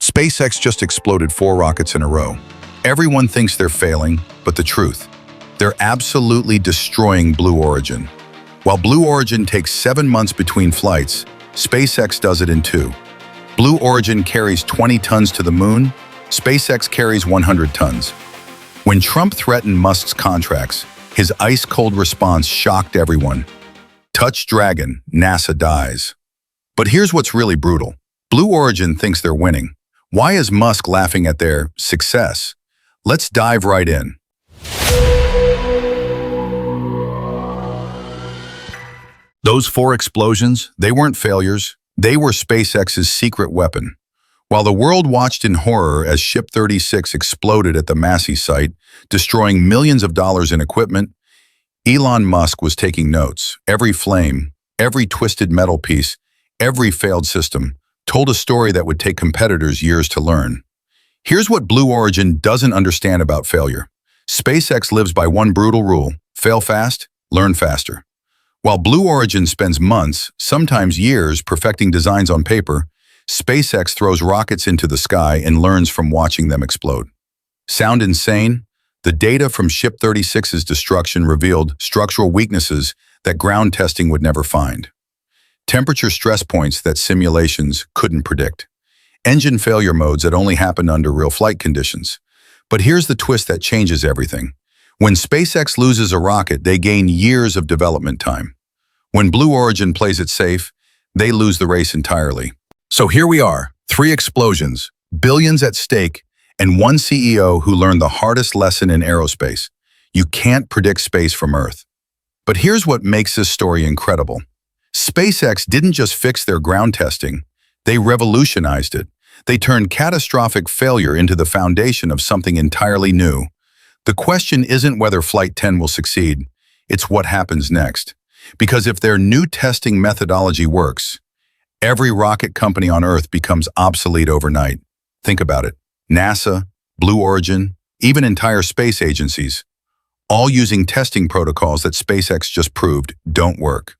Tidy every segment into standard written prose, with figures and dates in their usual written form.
SpaceX just exploded 4 rockets in a row. Everyone thinks they're failing, but the truth, they're absolutely destroying Blue Origin. While Blue Origin takes 7 months between flights, SpaceX does it in 2. Blue Origin carries 20 tons to the moon, SpaceX carries 100 tons. When Trump threatened Musk's contracts, his ice-cold response shocked everyone. Touch Dragon, NASA dies. But here's what's really brutal. Blue Origin thinks they're winning. Why is Musk laughing at their success? Let's dive right in. Those 4 explosions, they weren't failures. They were SpaceX's secret weapon. While the world watched in horror as Ship 36 exploded at the Massey site, destroying millions of dollars in equipment, Elon Musk was taking notes. Every flame, every twisted metal piece, every failed system told a story that would take competitors years to learn. Here's what Blue Origin doesn't understand about failure. SpaceX lives by one brutal rule: fail fast, learn faster. While Blue Origin spends months, sometimes years, perfecting designs on paper, SpaceX throws rockets into the sky and learns from watching them explode. Sound insane? The data from Ship 36's destruction revealed structural weaknesses that ground testing would never find. Temperature stress points that simulations couldn't predict. Engine failure modes that only happen under real flight conditions. But here's the twist that changes everything. When SpaceX loses a rocket, they gain years of development time. When Blue Origin plays it safe, they lose the race entirely. So here we are, 3 explosions, billions at stake, and one CEO who learned the hardest lesson in aerospace. You can't predict space from Earth. But here's what makes this story incredible. SpaceX didn't just fix their ground testing, they revolutionized it. They turned catastrophic failure into the foundation of something entirely new. The question isn't whether Flight 10 will succeed, it's what happens next. Because if their new testing methodology works, every rocket company on Earth becomes obsolete overnight. Think about it. NASA, Blue Origin, even entire space agencies, all using testing protocols that SpaceX just proved don't work.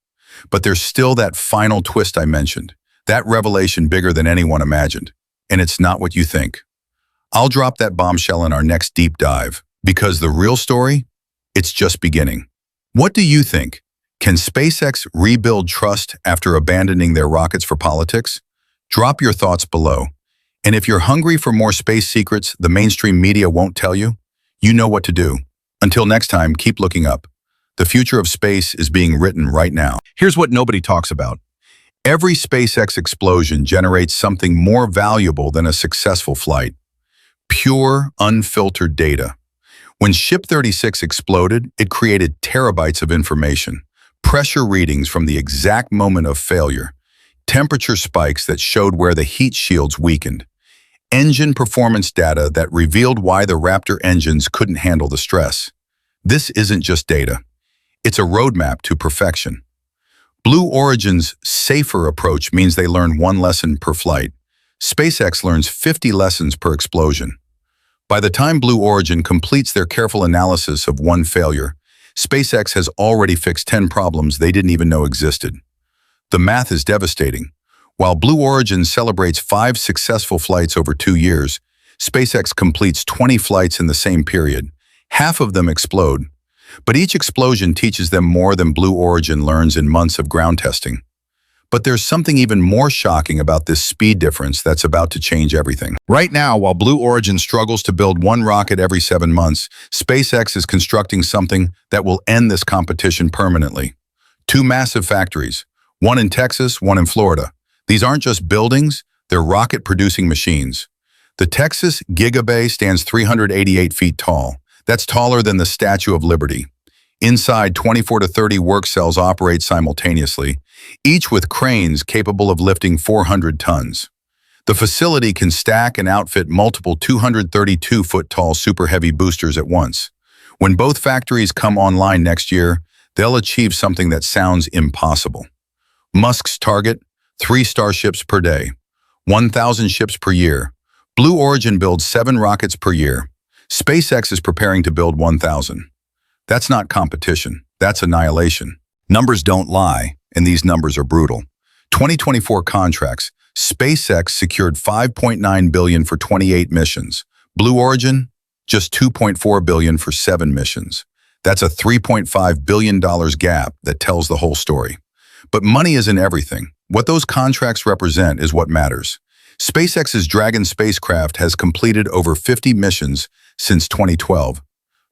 But there's still that final twist I mentioned, that revelation bigger than anyone imagined. And it's not what you think. I'll drop that bombshell in our next deep dive, because the real story, it's just beginning. What do you think? Can SpaceX rebuild trust after abandoning their rockets for politics? Drop your thoughts below. And if you're hungry for more space secrets the mainstream media won't tell you, you know what to do. Until next time, keep looking up. The future of space is being written right now. Here's what nobody talks about. Every SpaceX explosion generates something more valuable than a successful flight. Pure, unfiltered data. When Ship 36 exploded, it created terabytes of information. Pressure readings from the exact moment of failure. Temperature spikes that showed where the heat shields weakened. Engine performance data that revealed why the Raptor engines couldn't handle the stress. This isn't just data. It's a roadmap to perfection. Blue Origin's safer approach means they learn 1 lesson per flight. SpaceX learns 50 lessons per explosion. By the time Blue Origin completes their careful analysis of 1 failure, SpaceX has already fixed 10 problems they didn't even know existed. The math is devastating. While Blue Origin celebrates 5 successful flights over 2 years, SpaceX completes 20 flights in the same period. Half of them explode. But each explosion teaches them more than Blue Origin learns in months of ground testing. But there's something even more shocking about this speed difference that's about to change everything. Right now, while Blue Origin struggles to build 1 rocket every 7 months, SpaceX is constructing something that will end this competition permanently. 2 massive factories, one in Texas, one in Florida. These aren't just buildings, they're rocket-producing machines. The Texas Gigabay stands 388 feet tall. That's taller than the Statue of Liberty. Inside, 24 to 30 work cells operate simultaneously, each with cranes capable of lifting 400 tons. The facility can stack and outfit multiple 232-foot-tall super heavy boosters at once. When both factories come online next year, they'll achieve something that sounds impossible. Musk's target, 3 Starships per day, 1,000 ships per year. Blue Origin builds 7 rockets per year. SpaceX is preparing to build 1,000. That's not competition, that's annihilation. Numbers don't lie, and these numbers are brutal. 2024 contracts, SpaceX secured $5.9 billion for 28 missions. Blue Origin, just $2.4 billion for 7 missions. That's a $3.5 billion gap that tells the whole story. But money isn't everything. What those contracts represent is what matters. SpaceX's Dragon spacecraft has completed over 50 missions since 2012,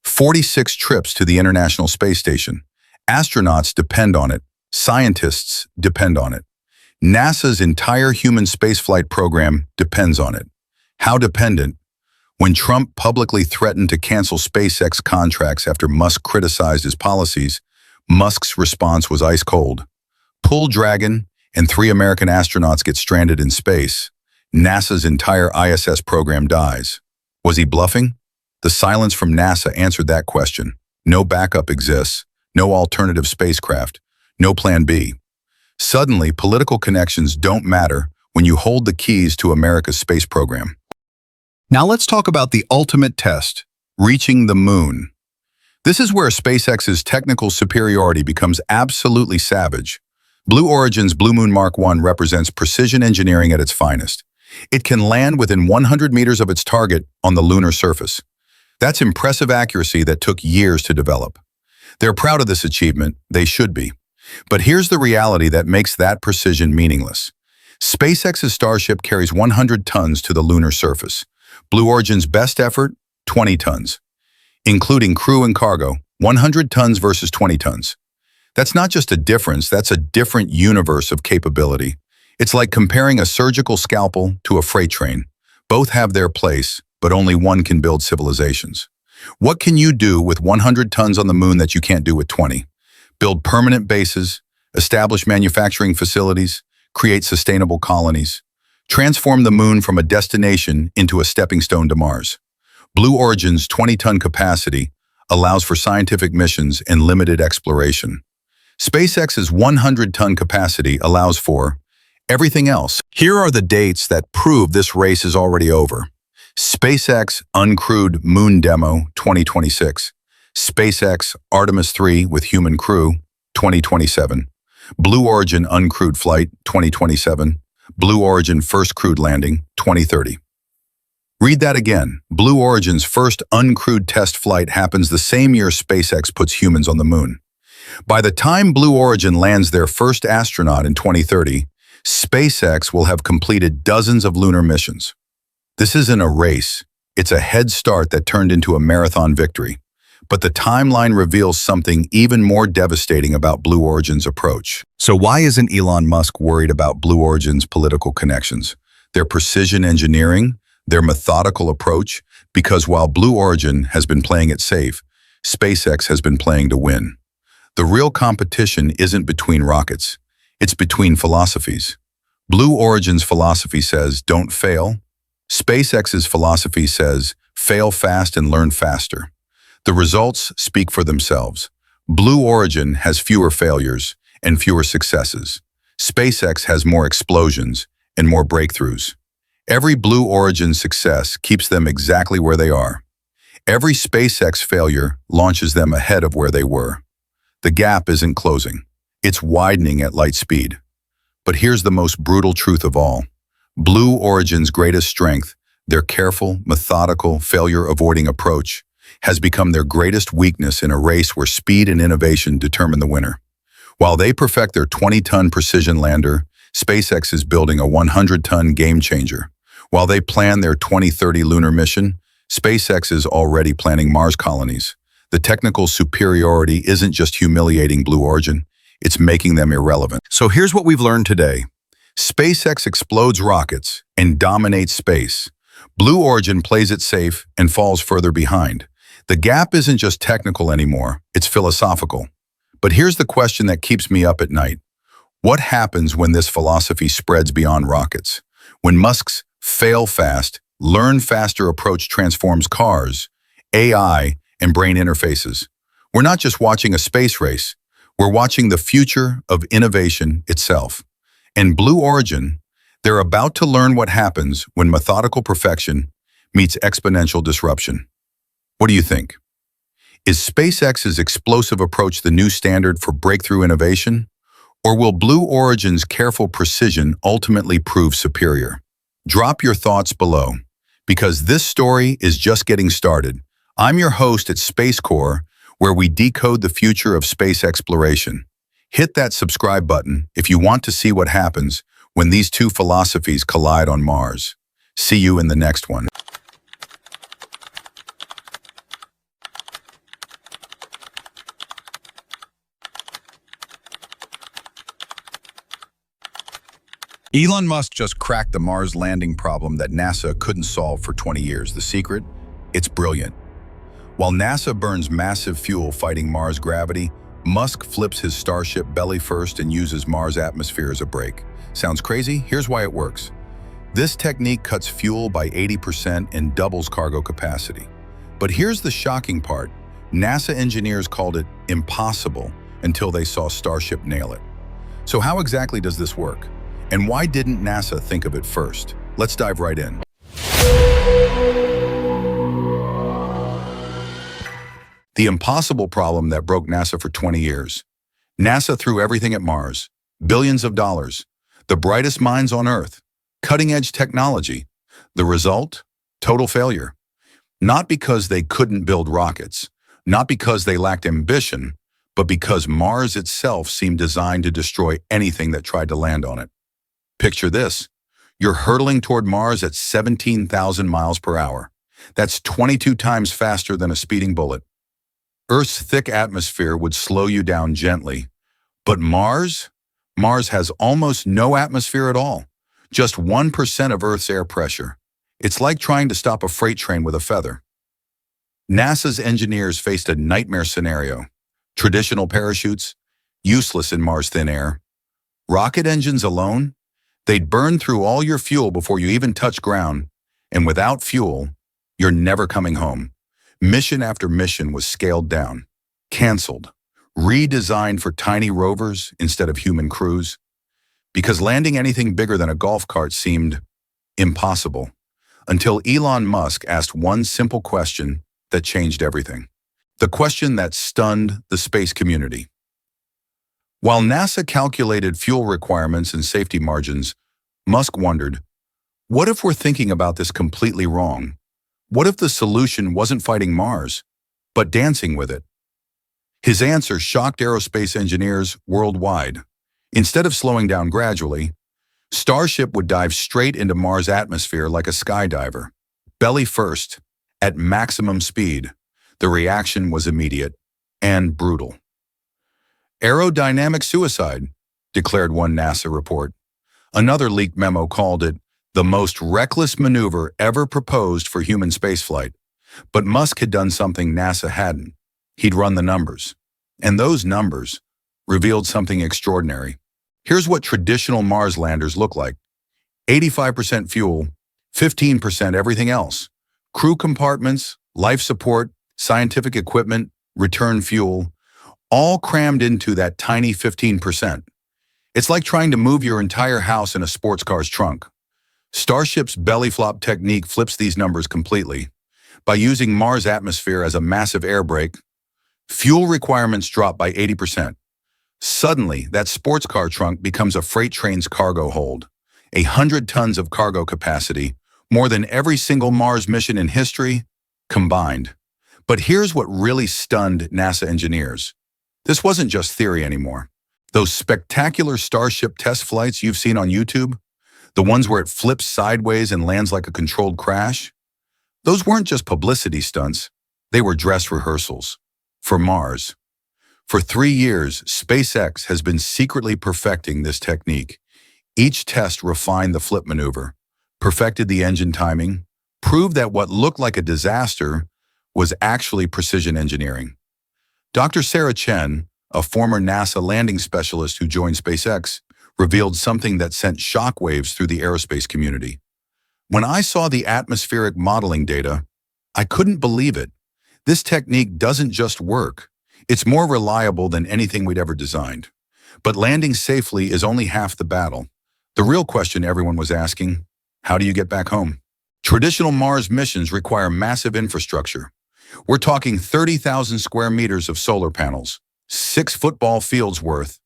46 trips to the International Space Station. Astronauts depend on it. Scientists depend on it. NASA's entire human spaceflight program depends on it. How dependent? When Trump publicly threatened to cancel SpaceX contracts after Musk criticized his policies, Musk's response was ice cold. Pull Dragon, and 3 American astronauts get stranded in space. NASA's entire ISS program dies. Was he bluffing? The silence from NASA answered that question. No backup exists, no alternative spacecraft, no plan B. Suddenly, political connections don't matter when you hold the keys to America's space program. Now let's talk about the ultimate test, reaching the moon. This is where SpaceX's technical superiority becomes absolutely savage. Blue Origin's Blue Moon Mark 1 represents precision engineering at its finest. It can land within 100 meters of its target on the lunar surface. That's impressive accuracy that took years to develop. They're proud of this achievement, they should be. But here's the reality that makes that precision meaningless. SpaceX's Starship carries 100 tons to the lunar surface. Blue Origin's best effort, 20 tons. Including crew and cargo, 100 tons versus 20 tons. That's not just a difference, that's a different universe of capability. It's like comparing a surgical scalpel to a freight train. Both have their place, but only one can build civilizations. What can you do with 100 tons on the moon that you can't do with 20? Build permanent bases, establish manufacturing facilities, create sustainable colonies, transform the moon from a destination into a stepping stone to Mars. Blue Origin's 20-ton capacity allows for scientific missions and limited exploration. SpaceX's 100-ton capacity allows for everything else. Here are the dates that prove this race is already over. SpaceX Uncrewed Moon Demo 2026. SpaceX Artemis 3 with human crew 2027. Blue Origin Uncrewed Flight 2027. Blue Origin First Crewed Landing 2030. Read that again. Blue Origin's first uncrewed test flight happens the same year SpaceX puts humans on the moon. By the time Blue Origin lands their first astronaut in 2030, SpaceX will have completed dozens of lunar missions. This isn't a race. It's a head start that turned into a marathon victory. But the timeline reveals something even more devastating about Blue Origin's approach. So why isn't Elon Musk worried about Blue Origin's political connections? Their precision engineering, their methodical approach? Because while Blue Origin has been playing it safe, SpaceX has been playing to win. The real competition isn't between rockets. It's between philosophies. Blue Origin's philosophy says, don't fail. SpaceX's philosophy says, fail fast and learn faster. The results speak for themselves. Blue Origin has fewer failures and fewer successes. SpaceX has more explosions and more breakthroughs. Every Blue Origin success keeps them exactly where they are. Every SpaceX failure launches them ahead of where they were. The gap isn't closing. It's widening at light speed. But here's the most brutal truth of all. Blue Origin's greatest strength, their careful, methodical, failure-avoiding approach, has become their greatest weakness in a race where speed and innovation determine the winner. While they perfect their 20-ton precision lander, SpaceX is building a 100-ton game-changer. While they plan their 2030 lunar mission, SpaceX is already planning Mars colonies. The technical superiority isn't just humiliating Blue Origin, it's making them irrelevant. So here's what we've learned today. SpaceX explodes rockets and dominates space. Blue Origin plays it safe and falls further behind. The gap isn't just technical anymore, it's philosophical. But here's the question that keeps me up at night. What happens when this philosophy spreads beyond rockets? When Musk's fail fast, learn faster approach transforms cars, AI, and brain interfaces? We're not just watching a space race, we're watching the future of innovation itself. And Blue Origin, they're about to learn what happens when methodical perfection meets exponential disruption. What do you think? Is SpaceX's explosive approach the new standard for breakthrough innovation? Or will Blue Origin's careful precision ultimately prove superior? Drop your thoughts below, because this story is just getting started. I'm your host at Space Core, where we decode the future of space exploration. Hit that subscribe button if you want to see what happens when these two philosophies collide on Mars. See you in the next one. Elon Musk just cracked the Mars landing problem that NASA couldn't solve for 20 years. The secret? It's brilliant. While NASA burns massive fuel fighting Mars gravity, Musk flips his Starship belly first and uses Mars' atmosphere as a brake. Sounds crazy? Here's why it works. This technique cuts fuel by 80% and doubles cargo capacity. But here's the shocking part. NASA engineers called it impossible until they saw Starship nail it. So how exactly does this work? And why didn't NASA think of it first? Let's dive right in. The impossible problem that broke NASA for 20 years. NASA threw everything at Mars, billions of dollars, the brightest minds on Earth, cutting-edge technology. The result? Total failure. Not because they couldn't build rockets, not because they lacked ambition, but because Mars itself seemed designed to destroy anything that tried to land on it. Picture this. You're hurtling toward Mars at 17,000 miles per hour. That's 22 times faster than a speeding bullet. Earth's thick atmosphere would slow you down gently. But Mars? Mars has almost no atmosphere at all. Just 1% of Earth's air pressure. It's like trying to stop a freight train with a feather. NASA's engineers faced a nightmare scenario. Traditional parachutes, useless in Mars thin air. Rocket engines alone? They'd burn through all your fuel before you even touch ground, and without fuel, you're never coming home. Mission after mission was scaled down, canceled, redesigned for tiny rovers instead of human crews, because landing anything bigger than a golf cart seemed impossible, until Elon Musk asked one simple question that changed everything. The question that stunned the space community. While NASA calculated fuel requirements and safety margins, Musk wondered, what if we're thinking about this completely wrong? What if the solution wasn't fighting Mars, but dancing with it? His answer shocked aerospace engineers worldwide. Instead of slowing down gradually, Starship would dive straight into Mars' atmosphere like a skydiver, belly first, at maximum speed. The reaction was immediate and brutal. Aerodynamic suicide, declared one NASA report. Another leaked memo called it the most reckless maneuver ever proposed for human spaceflight. But Musk had done something NASA hadn't. He'd run the numbers. And those numbers revealed something extraordinary. Here's what traditional Mars landers look like. 85% fuel, 15% everything else. Crew compartments, life support, scientific equipment, return fuel, all crammed into that tiny 15%. It's like trying to move your entire house in a sports car's trunk. Starship's belly flop technique flips these numbers completely. By using Mars' atmosphere as a massive air brake, fuel requirements drop by 80%. Suddenly, that sports car trunk becomes a freight train's cargo hold. 100 tons of cargo capacity, more than every single Mars mission in history, combined. But here's what really stunned NASA engineers. This wasn't just theory anymore. Those spectacular Starship test flights you've seen on YouTube, the ones where it flips sideways and lands like a controlled crash, those weren't just publicity stunts. They were dress rehearsals for Mars. For 3 years, SpaceX has been secretly perfecting this technique. Each test refined the flip maneuver, perfected the engine timing, proved that what looked like a disaster was actually precision engineering. Dr. Sarah Chen, a former NASA landing specialist who joined SpaceX, revealed something that sent shockwaves through the aerospace community. When I saw the atmospheric modeling data, I couldn't believe it. This technique doesn't just work. It's more reliable than anything we'd ever designed. But landing safely is only half the battle. The real question everyone was asking, how do you get back home? Traditional Mars missions require massive infrastructure. We're talking 30,000 square meters of solar panels, 6 football fields worth,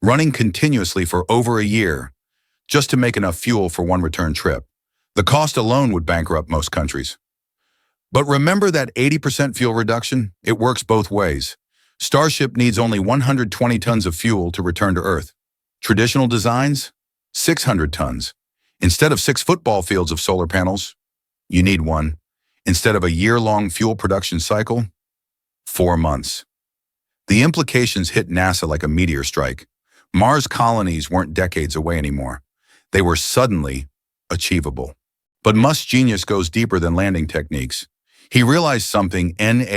running continuously for over a year just to make enough fuel for one return trip. The cost alone would bankrupt most countries. But remember that 80% fuel reduction? It works both ways. Starship needs only 120 tons of fuel to return to Earth. Traditional designs? 600 tons. Instead of 6 football fields of solar panels, you need one. Instead of a year-long fuel production cycle, 4 months. The implications hit NASA like a meteor strike. Mars colonies weren't decades away anymore. They were suddenly achievable. But Musk's genius goes deeper than landing techniques. He realized something NAS